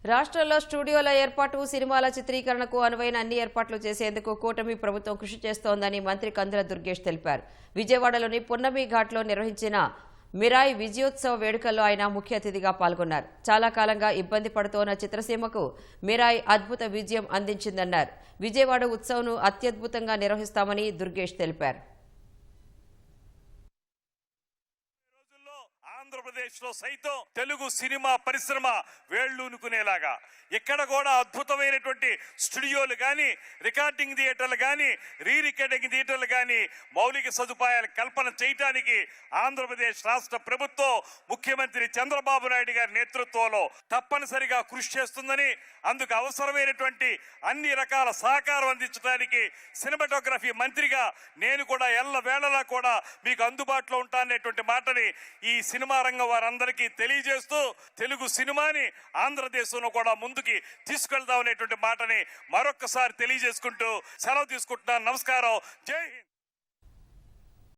రాష్ట్రంలో స్టూడియోల ఏర్పాటు, సినిమాల చిత్రీకరణకు అనువైన అన్ని ఏర్పాట్లు చేసేందుకు కూటమి ప్రభుత్వం కృషి చేస్తోందని మంత్రి కందుల దుర్గేష్ తెలిపారు. విజయవాడలోని పున్నమి ఘాట్లో నిర్వహించిన మిరాయి విజయోత్సవ వేడుకల్లో ఆయన ముఖ్య అతిథిగా పాల్గొన్నారు. చాలా కాలంగా ఇబ్బంది పడుతోన్న చిత్రసీమకు మిరాయి అద్భుత విజయం అందించిందన్నారు. విజయవాడ ఉత్సవ్ను అత్యద్భుతంగా నిర్వహిస్తామని దుర్గేష్ తెలిపారు. ఆంధ్రప్రదేశ్లో సైతం తెలుగు సినిమా పరిశ్రమ వేళ్లూనుకునేలాగా ఇక్కడ కూడా అద్భుతమైనటువంటి స్టూడియోలు కానీ, రికార్డింగ్ థియేటర్లు కానీ, రికార్డింగ్ థియేటర్లు కానీ మౌలిక సదుపాయాలు కల్పన చేయడానికి ఆంధ్రప్రదేశ్ రాష్ట్ర ప్రభుత్వం ముఖ్యమంత్రి చంద్రబాబు నాయుడు గారి నేతృత్వంలో తప్పనిసరిగా కృషి చేస్తుందని, అందుకు అవసరమైనటువంటి అన్ని రకాల సహకారం అందించడానికి సినిమాటోగ్రఫీ మంత్రిగా నేను కూడా ఎల్లవేళలా కూడా మీకు అందుబాటులో ఉంటాననేటువంటి మాటని ఈ సినిమా రంగం వారందరికీ తెలియజేస్తూ తెలుగు సినిమాని ఆంధ్రదేశంలో కూడా ముందుకి తీసుకెళ్దాం అనేటువంటి మాటని మరొక్కసారి తెలియజేసుకుంటూ సెలవు తీసుకుంటున్నాను. నమస్కారం. జై హింద్.